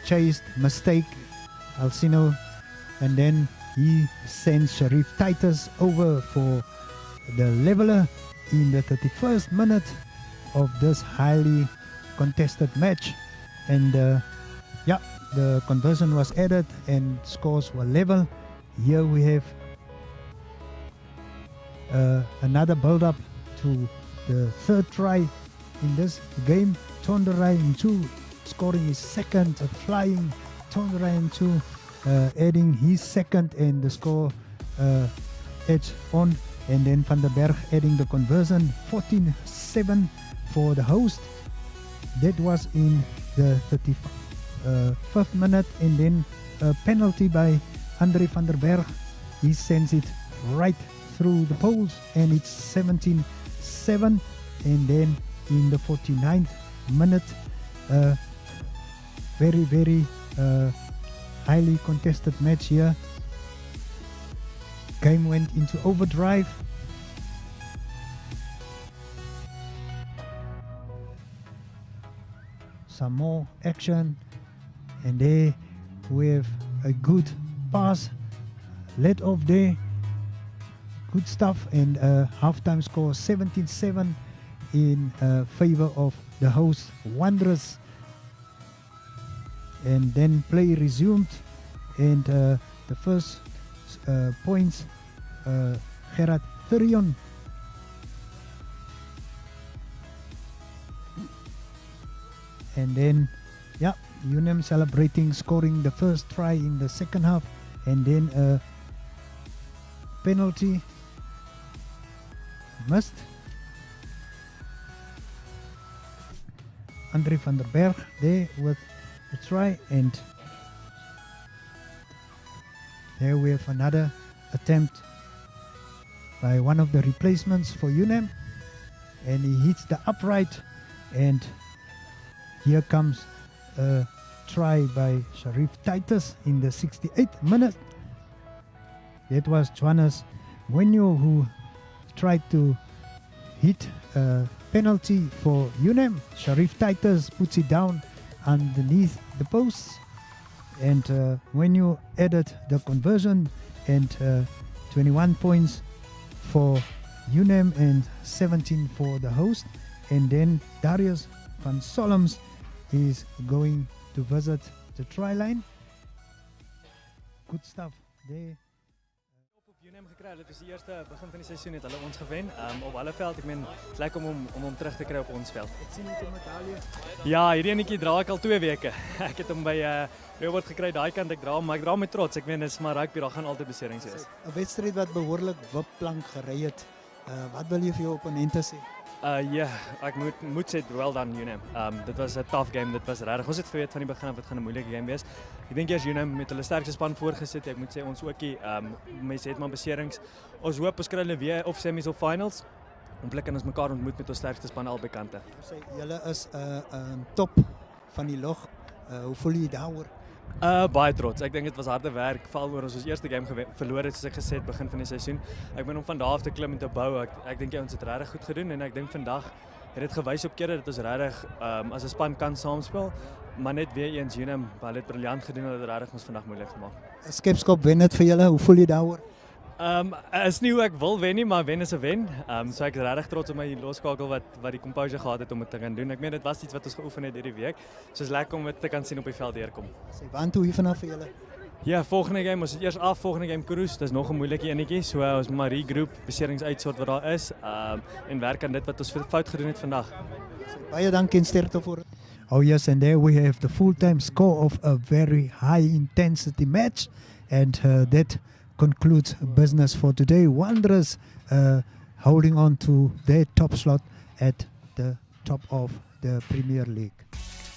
chased, mistake, Alcino, and then he sends Sharif Titus over for the leveler in the 31st minute of this highly contested match. And the conversion was added and scores were level. Here we have another build-up to the 3rd try in this game. Tonderai in 2 scoring his 2nd, a flying Tonderai in 2. Adding his 2nd and the score edge on, and then Van der Berg adding the conversion, 14-7 for the host. That was in the 35th minute, and then a penalty by Andre van der Berg. He sends it right through the poles, and it's 17-7. And then in the 49th minute, very highly contested match here. Game went into overdrive. Some more action, and there we have a good pass, let off there, good stuff, and halftime score 17-7 in favor of the host Wanderers. And then play resumed, and the first points, Gerard Thurion. And then, UNAM celebrating, scoring the first try in the 2nd half, and then a penalty missed. Andre van der Berg there with the try, and there we have another attempt by one of the replacements for UNAM, and he hits the upright, and here comes a try by Sharif Titus in the 68th minute. That was Johannes Wenyo who tried to hit a penalty for UNAM. Sharif Titus puts it down underneath the posts, and when you added the conversion, and 21 points for UNAM and 17 for the host. And then Darius van Solms is going to visit the try line. Good stuff there. UNAM gekry. Dit was die eerste begin van die seisoen het hulle ons gewen. Op hulle veld, ek meen, dit lyk om hom terug te kry op ons veld. Ek sien net 'n medalje. Ja, hierdie enetjie dra ek al 2 weke. Ek het hom by Robert gekry daai kant, ek dra hom, maar ek dra hom met trots. Ek meen, dit is maar rugby, daar gaan altyd beserings wees. 'n Wedstryd wat behoorlik wipplank gery het. Wat wil jy vir jou opponente sê? Ja, ek moet sê well done UNAM. Dit was 'n tough game, dit was regtig. Ons het geweet van die begin af dit gaan 'n moeilike game wees. Ek dink eers UNAM met hulle sterkste span voorgesit. Ek moet sê ons ookie, mense het maar beserings. Ons hoop ons kry hulle weer of semis of finals. Hopelik kan ons mekaar ontmoet met ons sterkste span albei kante. Julle is 'n top van die log. Hoe voel jy daaroor? Baie trots. Ek dink dit was harde werk, veral oor ons eerste game verloor het, soos ek gesê het begin van die seisoen. Ek ben om van daar af te klim en te bou. Ek dink ons het regtig goed gedoen en ek dink vandag het dit gewys op kere dat ons regtig as 'n span kan saamspeel, maar net weer eens UNAM, hulle het briljant gedoen, hulle het regtig ons vandag moeilik gemaak. 'n Skepskop wen dit vir julle. Hoe voel jy daaroor? Is nie hoe ek wil wen nie, maar wen is 'n wen. So ek is regtig trots op my loskakel wat die composure gehad het om dit te gaan doen. Ek meen dit was iets wat ons geoefen het hierdie week. So is lekker om dit te kan sien op die veld deurkom. Sê want hoe vanaf vir julle? Ja, volgende game, ons het eers af volgende game cruise. Dis nog 'n moeilike enetjie. So ons moet maar regroup, beserings uitsort wat daar is, en werk aan dit wat ons fout gedoen het vandag. Baie dankie en sterkte voor. Oh yes, and there we have the full-time score of a very high-intensity match, and that concludes business for today. Wanderers holding on to their top slot at the top of the Premier League.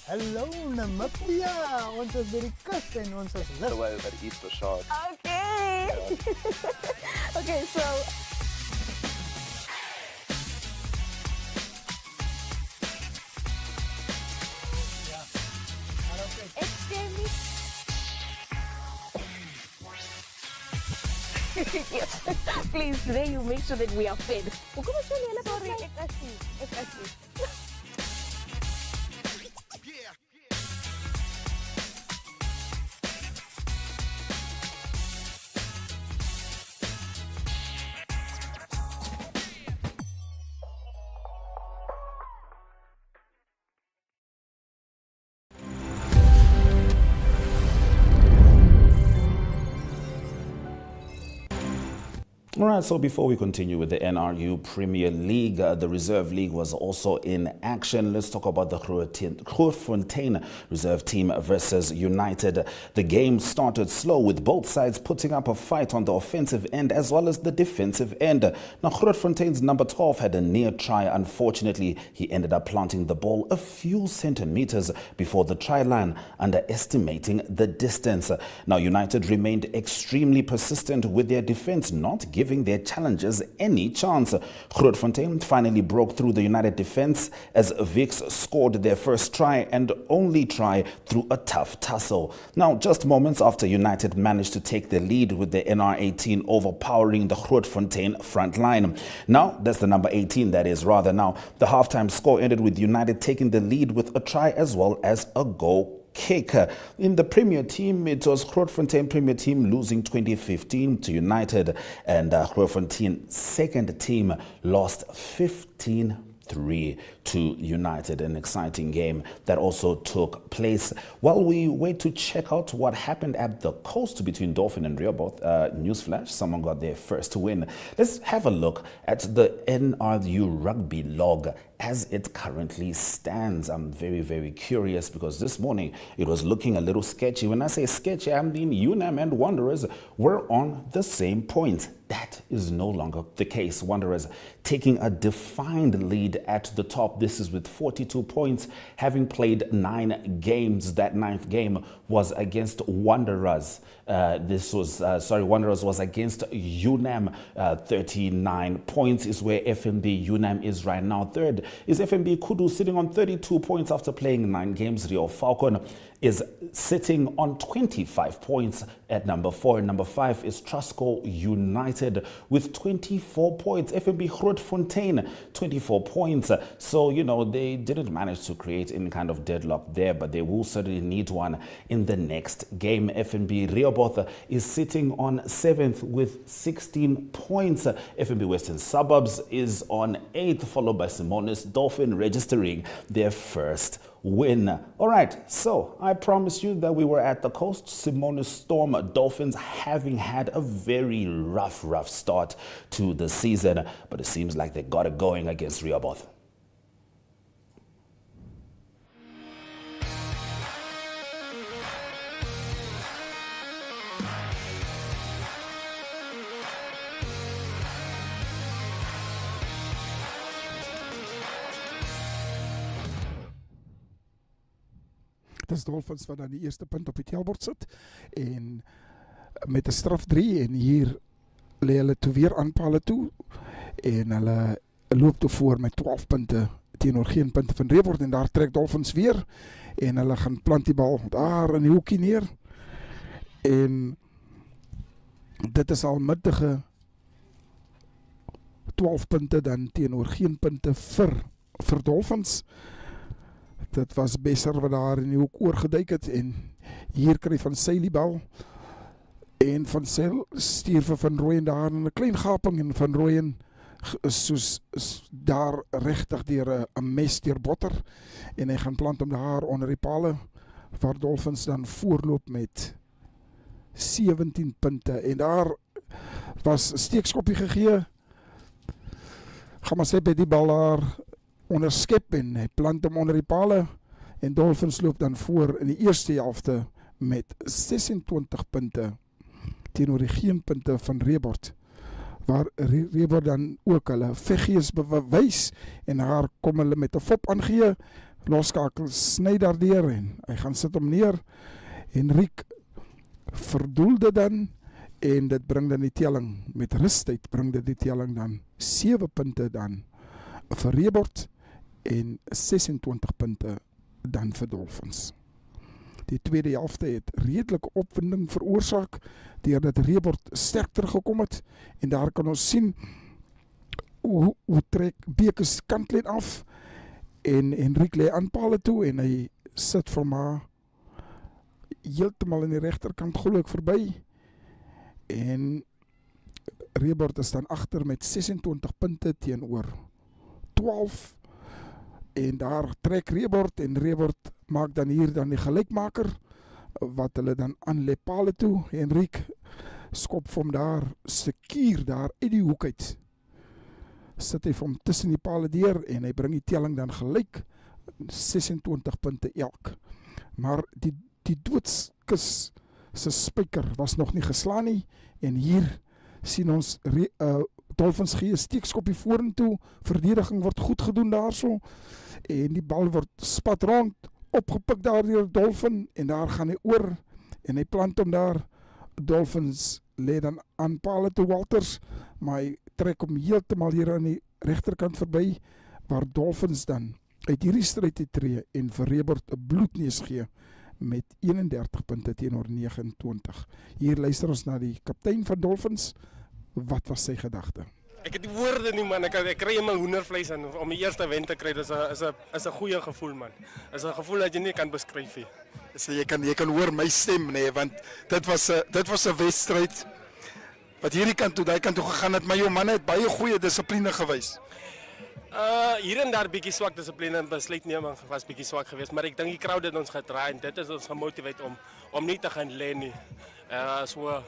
Hallo Namibia, ons is by die kus en ons is lid. By die Easter Sharks. Okay. Okay, so yes, please, today you make sure that we are fed. Sorry, ek is nie. All right, so before we continue with the NRU Premier League, the Reserve League was also in action. Let's talk about the Grootfontein Reserve team versus United. The game started slow with both sides putting up a fight on the offensive end as well as the defensive end. Now, Grootfontein's number 12 had a near try. Unfortunately, he ended up planting the ball a few centimeters before the try line, underestimating the distance. Now, United remained extremely persistent with their defense, not giving their challengers any chance. Grootfontein finally broke through the United defense as Vix scored their first try and only try through a tough tussle. Now, just moments after United managed to take the lead with the NR18 overpowering the Grootfontein front line. Now, that's the number 18, that is, rather. Now, the halftime score ended with United taking the lead with a try as well as a goal kick. In the Premier Team, it was Grootfontein Premier Team losing 2015 to United, and Grootfontein second team lost 15-3 to United. An exciting game that also took place. While we wait to check out what happened at the coast between Dolphin and Rehoboth, newsflash, someone got their first win. Let's have a look at the NRU rugby log as it currently stands. I'm very, very curious because this morning it was looking a little sketchy. When I say sketchy, I mean UNAM and Wanderers were on the same point. That is no longer the case. Wanderers taking a defined lead at the top. This is with 42 points, having played 9 games. That 9th game was against Wanderers. Wanderers was against UNAM. 39 points is where FNB UNAM is right now. Third is FNB Kudu sitting on 32 points after playing 9 games. Rio Falcon is sitting on 25 points at number 4. And number 5 is Trusco United with 24 points. FNB Grootfontein, 24 points. So, they didn't manage to create any kind of deadlock there, but they will certainly need one in the next game. FNB Rehoboth is sitting on 7th with 16 points. FNB Western Suburbs is on 8th, followed by Simonis Dolphin registering their first win. All right, so I promised you that we were at the coast. Simonis Storm Dolphins having had a very rough start to the season, but it seems like they got it going against Rehoboth. Dit is Dolphins wat dan die eerste punt op die tellbord sit en met 'n straf 3 en hier lê hulle toe weer aanpalle toe en hulle loop toe voor met 12 punte teenoor geen punte van Rehoboth en daar trek Dolphins weer en hulle gaan plant die bal daar in die hoekie neer en dit is al middige 12 punte dan teenoor geen punte vir Dolphins. Dit was Besser wat daar in die hoek oorgeduik het en hier kry Van Zyl die bal en Van Zyl stuur vir Van Rooyen daar in 'n klein gaping en Van Rooyen is daar regtig deur 'n mes deur botter en hy gaan plant hom daar onder die pale waar Dolphins dan voorloop met 17 punte en daar was 'n steekskoppie gegee. Gaan maar sê by die bal daar onderskep en hy plant hom onder die pale en Dolphins loop dan voor in die eerste helfte met 26 punte teenoor die geen punte van Rehoboth waar Rehoboth dan ook hulle veggees bewys en daar kom hulle met 'n fop aangee, loskakel sny daardeur en hy gaan sit hom neer. Henrique verdoel dit dan en dit bring dan die telling met rustyd bring dit die telling dan 7 punte dan vir Rehoboth en 26 punte dan vir Dolphins. Die tweede helfte het redelike opwinding veroorsaak deurdat Rehoboth sterk teruggekom het en daar kan ons sien hoe trek Bekes kantlyn af en Henrique lê aanpale toe en hy sit vir maar heeltemal in die regterkant glo ek verby en Rehoboth is dan agter met 26 punte teenoor 12 en daar trek Rehoboth en Rehoboth maak dan hier dan die gelykmaker wat hulle dan aan Lepale toe. Henrique skop vir hom daar sekuur daar uit die hoek uit. Sit hy vir hom tussen die pale deur en hy bring die telling dan gelyk 26 punte elk. Maar die doodskus se spyker was nog nie geslaan nie en hier sien ons Dolphins gee 'n steekskoppie vorentoe, verdediging word goed gedoen daarso en die bal word spat rond, opgepik daar deur Dolphin en daar gaan hy oor en hy plant hom daar. Dolphins lê dan aan pale toe Walters, maar hy trek hom heeltemal hier aan die regterkant verby waar Dolphins dan uit hierdie stryd te tree en vir Rehoboth 'n bloedneus gee met 31 punte teenoor 29. Hier luister ons na die kaptein van Dolphins. Wat was sy gedagte? Ek het die woorde nie man, ek kry in my hoendervleis en om die eerste wen te kry, is 'n goeie gevoel man. Is 'n gevoel wat jy nie kan beskryf nie. So jy kan hoor my stem nee, want dit was 'n wedstryd wat hierdie kant toe, daai kant toe gegaan het, maar jou manne het baie goeie dissipline gewys. Hier en daar bietjie swak dissipline en besluitneming was bietjie swak geweest, maar ek dink die crowd het ons gedraai en dit is ons gemotiveer om nie te gaan lê nie. So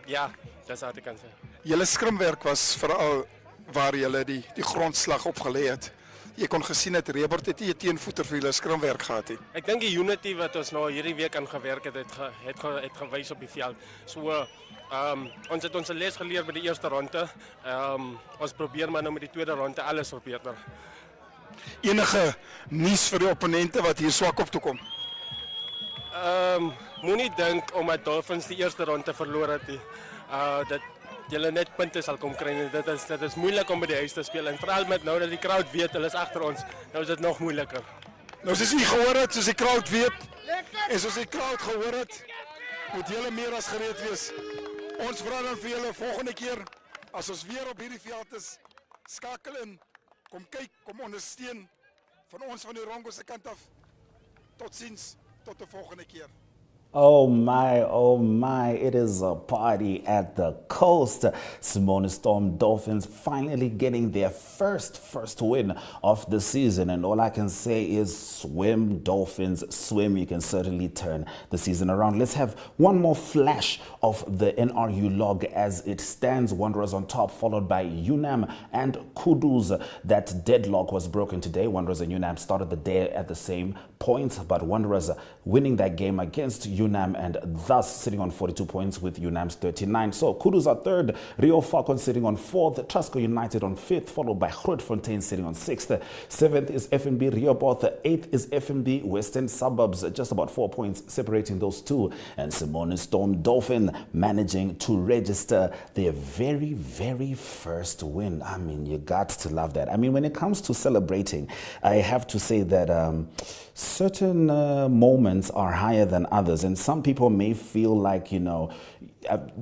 ja, dis wat ek kan sê. Julle skrimwerk was veral waar julle die grondslag opgelê het. Jy kon gesien het Rehoboth het nie 'n teenvoeter vir julle skrimwerk gehad nie. Ek dink die unity wat ons nou hierdie week aan gewerk het gewys op die veld. So ons het ons les geleer by die eerste ronde. Ons probeer maar nou met die tweede ronde alles verbeter. Enige nuus vir die opponente wat hier swak op toe kom? Moenie dink omdat Dolphins die eerste ronde verloor het nie. julle net punte sal kom kry. Dit is moeilik om by die huis te speel en veral met nou dat die crowd weet hulle is agter ons. Nou is dit nog moeiliker. Nou soos u gehoor het, soos die crowd weet en soos die crowd gehoor het, moet julle meer as gereed wees. Ons vra dan vir julle volgende keer as ons weer op hierdie veld is, skakel in, kom kyk, kom ondersteun van ons van die Rongo se kant af. Totsiens, tot de volgende keer. Oh my, it is a party at the coast. Simone Storm Dolphins finally getting their first win of the season. And all I can say is swim, Dolphins, swim. You can certainly turn the season around. Let's have one more flash of the NRU log as it stands. Wanderers on top, followed by UNAM and Kudus. That deadlock was broken today. Wanderers and UNAM started the day at the same points, but Wanderers winning that game against UNAM and thus sitting on 42 points with UNAM's 39. So Kudus are third, Rio Falcons sitting on fourth, Trasco United on fifth, followed by Grootfontein sitting on sixth. Seventh is FNB Rehoboth, eighth is FNB Western Suburbs, just about 4 points separating those two. And Simone Storm Dolphin managing to register their very first win. I mean, you got to love that. I mean, when it comes to celebrating, I have to say that certain moments are higher than others, and some people may feel like, you know,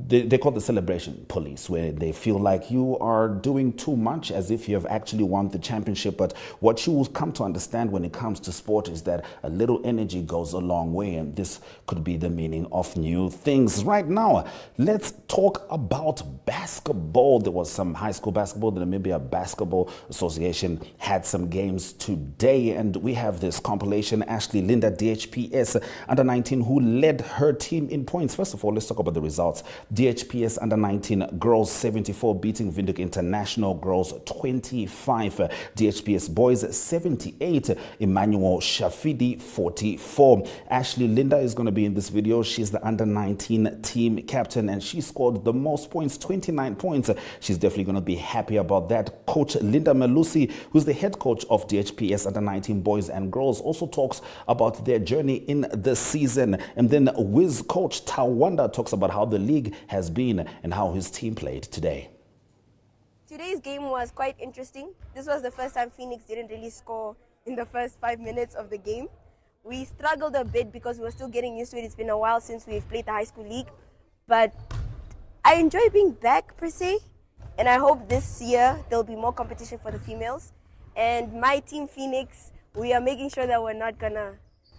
they call the celebration police, where they feel like you are doing too much as if you have actually won the championship. But what you will come to understand when it comes to sport is that a little energy goes a long way, and this could be the meaning of new things. Right now, let's talk about basketball. There was some high school basketball. The Namibia Basketball Association had some games today, and we have this compilation. Ashley Linda, DHPS under 19, who led her team in points. First of all, let's talk about the results. DHPS under 19 girls 74, beating Windhoek International girls 25. DHPS boys 78, Emmanuel Shafidi 44. Ashley Linda is going to be in this video. She's the under 19 team captain, and she scored the most points, 29 points. She's definitely going to be happy about that. Coach Linda Melusi, who's the head coach of DHPS under 19 boys and girls, also talks about their journey in the season. And then Wiz coach Tawanda talks about how the league has been and how his team played today. Today's game was quite interesting. This was the first time Phoenix didn't really score in the first 5 minutes of the game. We struggled a bit because we were still getting used to it. It's been a while since we've played the high school league, but I enjoy being back per se, and I hope this year there'll be more competition for the females. And my team Phoenix, we are making sure that we're not gonna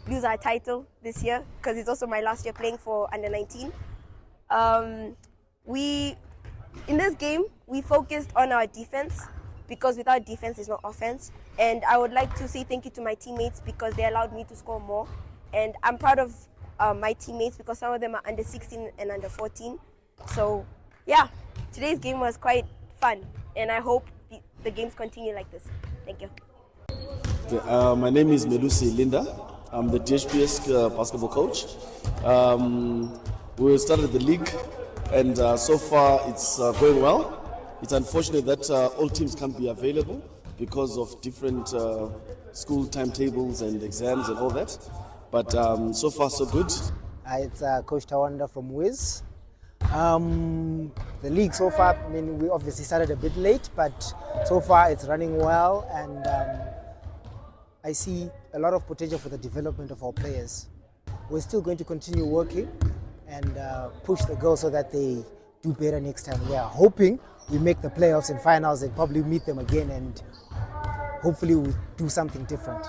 lose our title this year, because it's also my last year playing for under 19. In this game, we focused on our defense, because without defense, there's no offense. And I would like to say thank you to my teammates, because they allowed me to score more. And I'm proud of my teammates, because some of them are under 16 and under 14. So yeah, today's game was quite fun, and I hope the games continue like this. Thank you. My name is Melusi Linda. I'm the DHPS basketball coach. We started the league, and so far it's going well. It's unfortunate that all teams can't be available because of different school timetables and exams and all that. But so far so good. It's Coach Tawanda from Wiz. The league so far, I mean, we obviously started a bit late, but so far it's running well, and I see a lot of potential for the development of our players. We're still going to continue working and push the girls so that they do better next time. We are hoping we make the playoffs and finals and probably meet them again, and hopefully we do something different.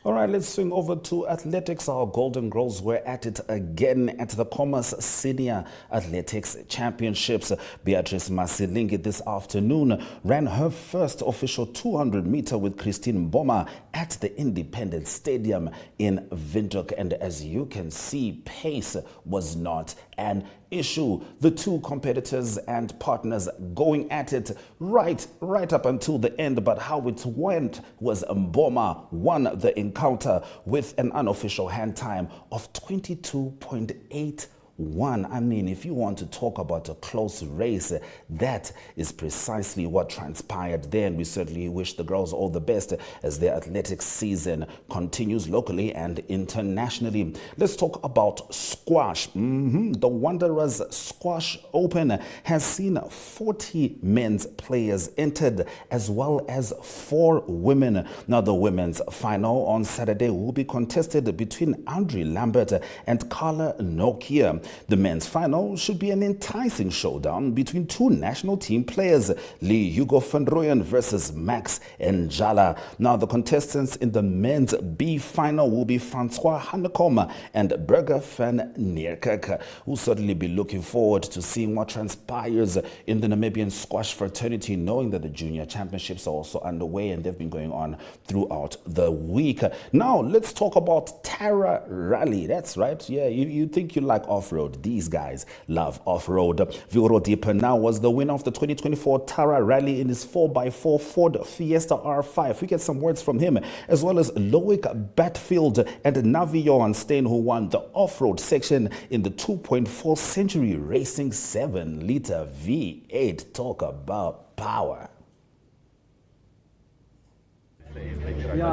All right, let's swing over to athletics. Our Golden Girls were at it again at the Commerce Senior Athletics Championships. Beatrice Masilingi this afternoon ran her first official 200 meter with Christine Mboma at the Independence Stadium in Windhoek. And as you can see, pace was not an issue. The two competitors and partners going at it right up until the end, but how it went was Mboma won the encounter with an unofficial hand time of 22.81 1. I mean, if you want to talk about a close race, that is precisely what transpired there. And we certainly wish the girls all the best as their athletics season continues locally and internationally. Let's talk about squash. The Wanderers Squash Open has seen 40 men's players entered as well as 4 women. Now, the women's final on Saturday will be contested between Andre Lambert and Carla Nokia. The men's final should be an enticing showdown between 2 national team players, Lee Hugo van Rooyen versus Max Njala. Now, the contestants in the men's B final will be Francois Hanekom and Berger van Neerkerk. We'll certainly be looking forward to seeing what transpires in the Namibian squash fraternity, knowing that the junior championships are also underway and they've been going on throughout the week. Now, let's talk about Tara Rally. That's right. Yeah, you think you like off-road. These guys love off-road. Vilrodi Pernau was the winner of the 2024 Tara Rally in his 4x4 Ford Fiesta R5. We get some words from him, as well as Loic Batfield and Navi Johan Steyn, who won the off-road section in the 2.4 Century Racing 7-liter V8. Talk about power.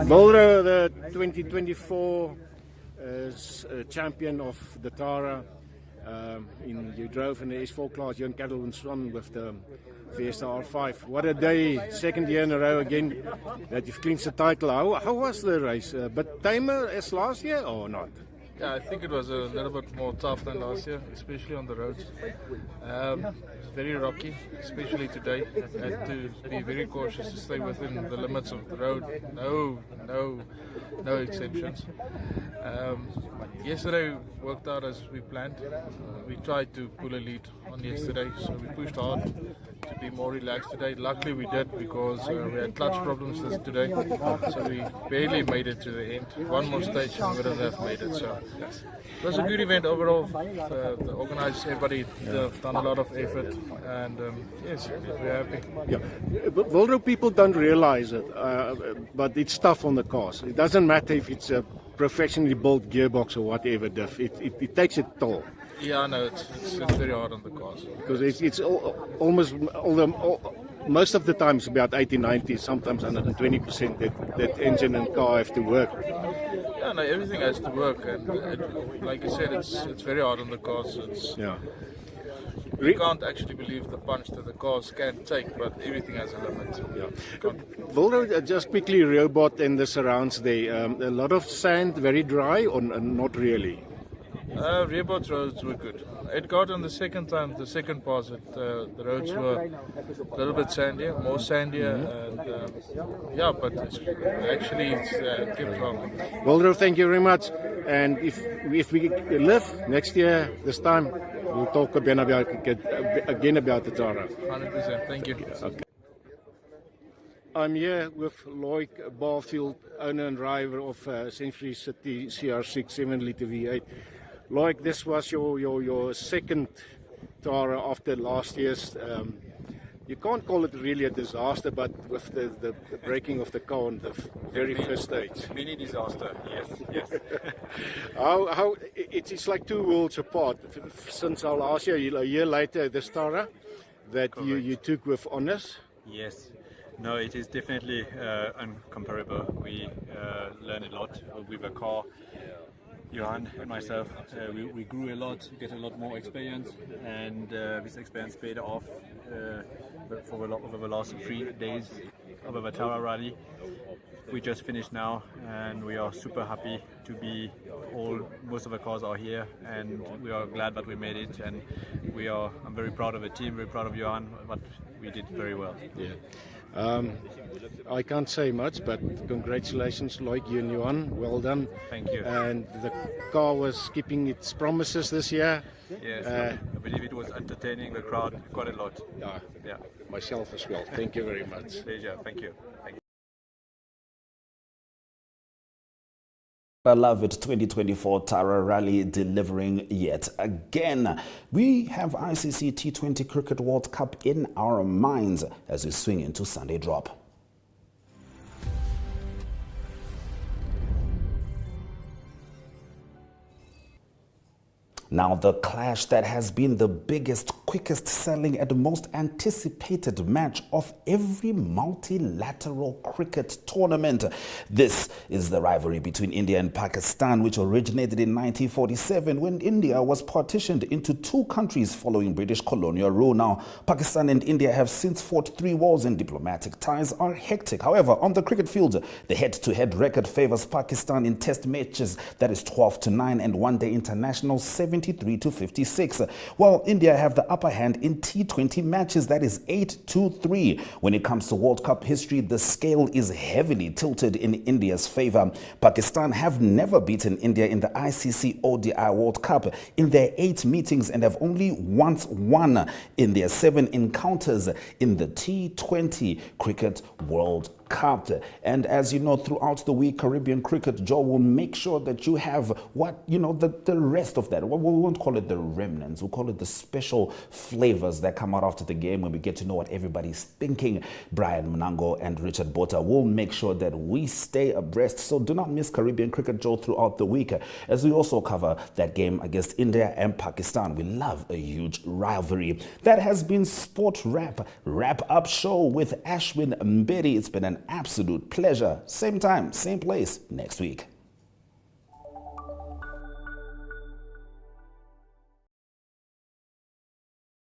Mulder, the 2024 champion of the Tara. You drove in the S4 class, Jan Cattle and Swan with the Fiesta R5. What a day, 2nd year in a row again that you've clinched the title. How was the race? But tamer as last year or not? Yeah, I think it was a little bit more tough than last year, especially on the roads. It's very rocky, especially today. I had to be very cautious to stay within the limits of the road. No exceptions. Yesterday worked out as we planned. We tried to pull a lead on yesterday, so we pushed hard to be more relaxed today. Luckily we did, because we had clutch problems today, so we barely made it to the end. One more stage and we would have made it. So it was a good event overall. The organisers, everybody have done a lot of effort, and yes, we're happy. Yeah, Wilder people don't realise it, but it's tough on the cars. It doesn't matter if it's a professionally built gearbox or whatever. It takes a toll. Yeah, no, it's very hard on the cars. Because it's most of the time it's about 80, 90, sometimes 120% that engine and car have to work. Yeah, no, everything has to work, and like I said, it's very hard on the cars. You can't actually believe the punch that the cars can take, but everything has a limit. Yeah. Wilder, just quickly, Robot and the surrounds there, a lot of sand, very dry, or not really? Rearbot roads were good. It got on the second time, the second pass, the roads were a little bit sandier, more sandier, and but it's kept well. Wilder, thank you very much. And if we live next year, this time, we'll talk again about the Tara. 100%, thank you. Okay. I'm here with Loic Barfield, owner and driver of Century City CR6 7-liter V8. Loic, this was your second Tara after last year's. You can't call it really a disaster, but with the breaking of the car on the very first stage. Mini disaster, yes. How it's like 2 worlds apart. Since our last year, a year later, this Tara that you took with honours. Yes. No, it is definitely uncomparable. We learned a lot with the car. Johan and myself, we grew a lot, get a lot more experience, and this experience paid off over the last 3 days of the Tara Rally. We just finished now, and we are super happy to be most of the cars are here, and we are glad that we made it, and I'm very proud of the team, very proud of Johan, but we did very well. Yeah. I can't say much, but congratulations, Loic, you and Johan. Well done. Thank you. And the car was keeping its promises this year. Yes, I believe it was entertaining the crowd quite a lot. Yeah, myself as well. Thank you very much. Pleasure. Thank you. I love it. 2024 Tara Rally delivering yet again. We have ICC T20 Cricket World Cup in our minds as we swing into Sunday drop. Now, the clash that has been the biggest, quickest selling and most anticipated match of every multilateral cricket tournament. This is the rivalry between India and Pakistan, which originated in 1947 when India was partitioned into two countries following British colonial rule. Now, Pakistan and India have since fought 3 wars and diplomatic ties are hectic. However, on the cricket field, the head-to-head record favors Pakistan in test matches, that is 12-9, and one-day international 73-56. While India have the upper hand in T20 matches, that is 8-3. When it comes to World Cup history, the scale is heavily tilted in India's favor. Pakistan have never beaten India in the ICC ODI World Cup in their 8 meetings and have only once won in their 7 encounters in the T20 Cricket World Cup. And as you know, throughout the week, Caribbean Cricket Joe will make sure that you have the rest of that. We won't call it the remnants, we'll call it the special flavors that come out after the game when we get to know what everybody's thinking. Brian Mnango and Richard Bota will make sure that we stay abreast. So do not miss Caribbean Cricket Joe throughout the week, as we also cover that game against India and Pakistan. We love a huge rivalry. That has been Sport Wrap-Up Show with Ashwin Mbedi. It's been an absolute pleasure. Same time, same place next week.